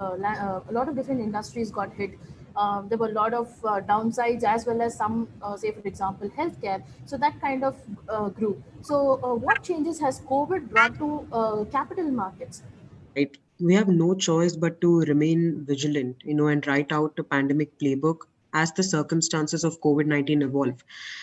a lot of different industries got hit. There were a lot of downsides as well as some, say for example, healthcare. So that kind of grew. So what changes has COVID brought to capital markets? Right? We have no choice but to remain vigilant, and write out a pandemic playbook as the circumstances of COVID-19 evolve.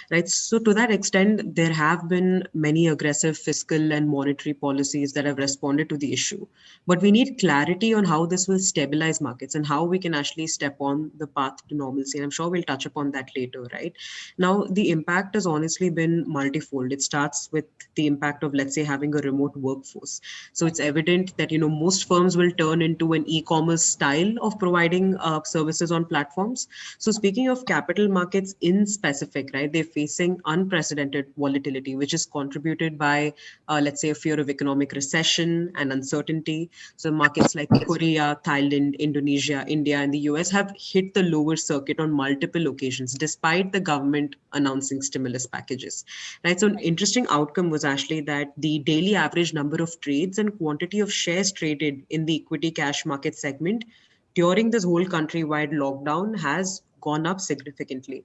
Right? So to that extent, there have been many aggressive fiscal and monetary policies that have responded to the issue. But we need clarity on how this will stabilize markets and how we can actually step on the path to normalcy. And I'm sure we'll touch upon that later, right? Now, the impact has honestly been multifold. It starts with the impact of, let's say, having a remote workforce. So it's evident that most firms will turn into an e-commerce style of providing services on platforms. So speaking of capital markets in specific, right, they're facing unprecedented volatility, which is contributed by, let's say, a fear of economic recession and uncertainty. So markets like Korea, Thailand, Indonesia, India, and the US have hit the lower circuit on multiple occasions, despite the government announcing stimulus packages. Right. So an interesting outcome was actually that the daily average number of trades and quantity of shares traded in the equity cash market segment during this whole countrywide lockdown has gone up significantly.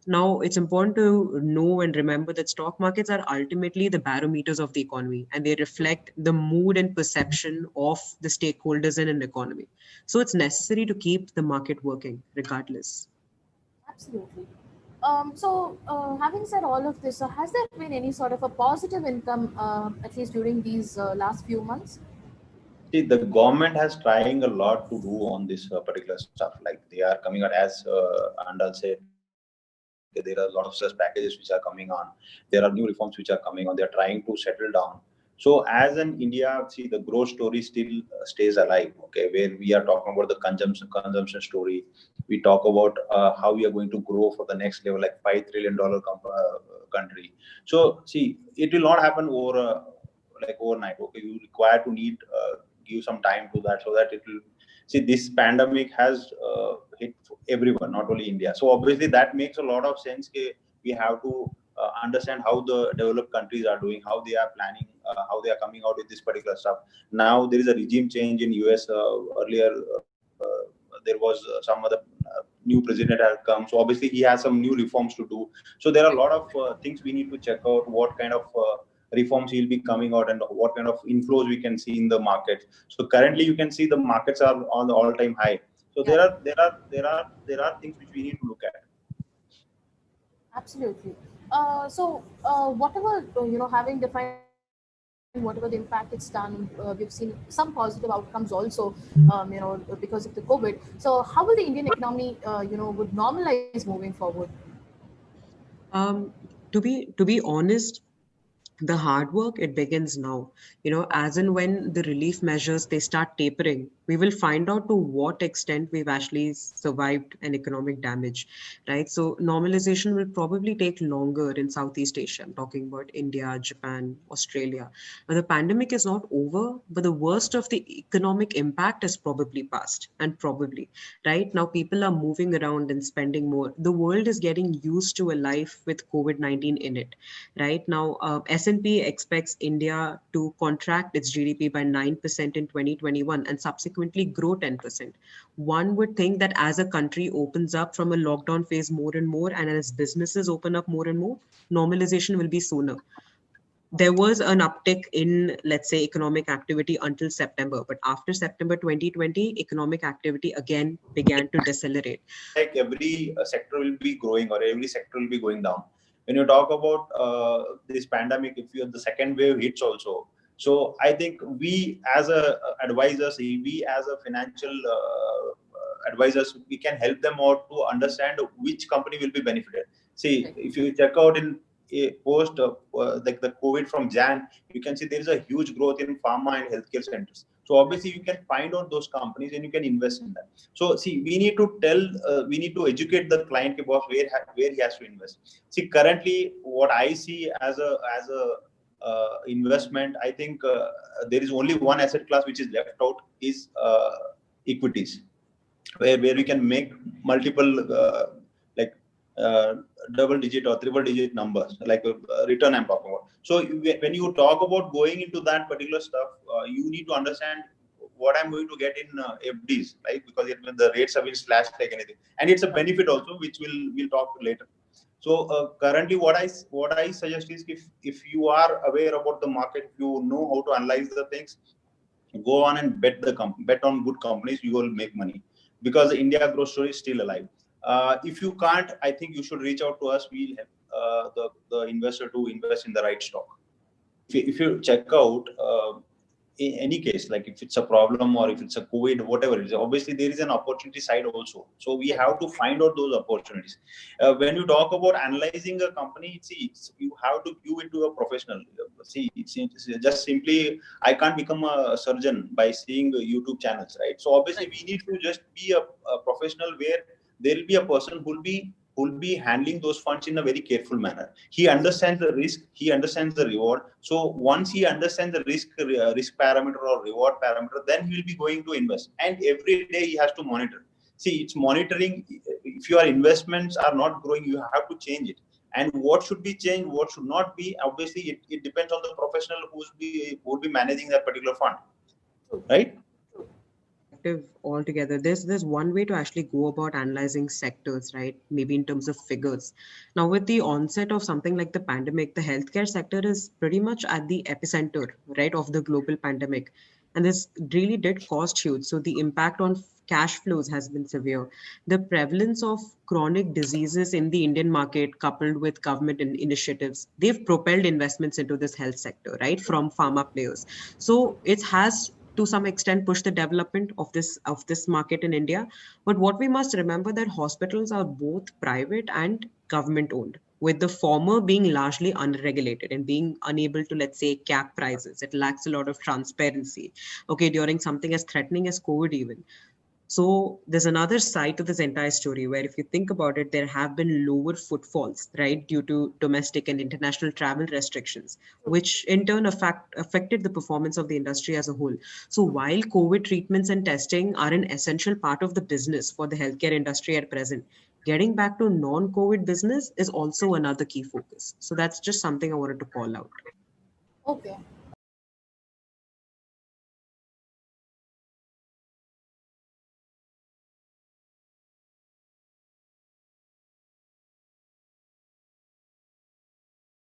Now, it's important to know and remember that stock markets are ultimately the barometers of the economy, and they reflect the mood and perception of the stakeholders in an economy. So it's necessary to keep the market working regardless. Absolutely. Having said all of this, has there been any sort of a positive income, at least during these last few months? See, the government has trying a lot to do on this particular stuff. Like they are coming out as Andal said, there are a lot of stress packages which are coming on. There are new reforms which are coming on. They are trying to settle down. So as an India, see, the growth story still stays alive. Okay, where we are talking about the consumption story. We talk about how we are going to grow for the next level, like $5 trillion country. So see, it will not happen over like overnight. Okay, you require to need give some time to that so that it will see this pandemic has hit everyone, not only India. So obviously that makes a lot of sense. We have to understand how the developed countries are doing, how they are planning, how they are coming out with this particular stuff. Now there is a regime change in US. Earlier there was some other new president has come, so obviously he has some new reforms to do. So there are a lot of things we need to check out, what kind of reforms will be coming out and what kind of inflows we can see in the market. So currently you can see the markets are on the all-time high. So Yeah, there are things which we need to look at. absolutely. Whatever, having defined whatever the impact it's done, we've seen some positive outcomes also, because of the COVID. So how will the Indian economy, would normalize moving forward? To be honest, the hard work, it begins now. As and when the relief measures they start tapering, we will find out to what extent we've actually survived an economic damage, right? So normalization will probably take longer in Southeast Asia. I'm talking about India, Japan, Australia. Now, the pandemic is not over, but the worst of the economic impact is probably past, and probably, right? Now people are moving around and spending more. The world is getting used to a life with COVID-19 in it. Right now, S&P expects India to contract its GDP by 9% in 2021 and subsequently grow 10%. One would think that as a country opens up from a lockdown phase more and more, and as businesses open up more and more, normalization will be sooner. There was an uptick in, let's say, economic activity until September, but after September 2020, economic activity again began to decelerate. Like every sector will be growing or every sector will be going down. When you talk about this pandemic, if you the second wave hits also, so I think we as a advisors, we as a financial advisors, we can help them out to understand which company will be benefited. See, Right. if you check out in a post like the COVID from Jan, you can see there is a huge growth in pharma and healthcare centers. So obviously you can find out those companies and you can invest in them. So see, we need to educate the client about where he has to invest. See, currently, what I see as a investment, I think there is only one asset class which is left out is equities, where we can make multiple like uh, double digit or triple digit numbers, like return I'm talking about. So when you talk about going into that particular stuff, you need to understand what I'm going to get in FDs, right? Because the rates have been slashed like anything, and it's a benefit also, which we'll talk later. So currently, what I suggest is, if you are aware about the market, if you know how to analyze the things, go on and bet on good companies. You will make money, because the India growth story is still alive. If you can't, I think you should reach out to us. We'll help the investor to invest in the right stock. If you check out, in any case, like if it's a problem or if it's a COVID, whatever it is, obviously there is an opportunity side also. So we have to find out those opportunities. When you talk about analyzing a company, you have to view into a professional. See, it's just simply, I can't become a surgeon by seeing YouTube channels, right? So obviously we need to just be a professional, where there will be a person who will be handling those funds in a very careful manner. He understands the risk, he understands the reward. So once he understands the risk parameter or reward parameter, then he will be going to invest. And every day he has to monitor. See, it's monitoring. If your investments are not growing, you have to change it. And what should be changed, what should not be, obviously it depends on the professional who will be managing that particular fund, right? Altogether, there's one way to actually go about analyzing sectors, right? Maybe in terms of figures. Now, with the onset of something like the pandemic, the healthcare sector is pretty much at the epicenter, right, of the global pandemic, and this really did cost huge. So the impact on cash flows has been severe. The prevalence of chronic diseases in the Indian market, coupled with government initiatives, they've propelled investments into this health sector, right, from pharma players. So it has to some extent push the development of this market in India. But what we must remember, that hospitals are both private and government owned, with the former being largely unregulated and being unable to, let's say, cap prices. It lacks a lot of transparency, okay, during something as threatening as COVID even. So there's another side to this entire story, where if you think about it, there have been lower footfalls, right, due to domestic and international travel restrictions, which in turn affected the performance of the industry as a whole. So while COVID treatments and testing are an essential part of the business for the healthcare industry at present, getting back to non-COVID business is also another key focus. So that's just something I wanted to call out. Okay.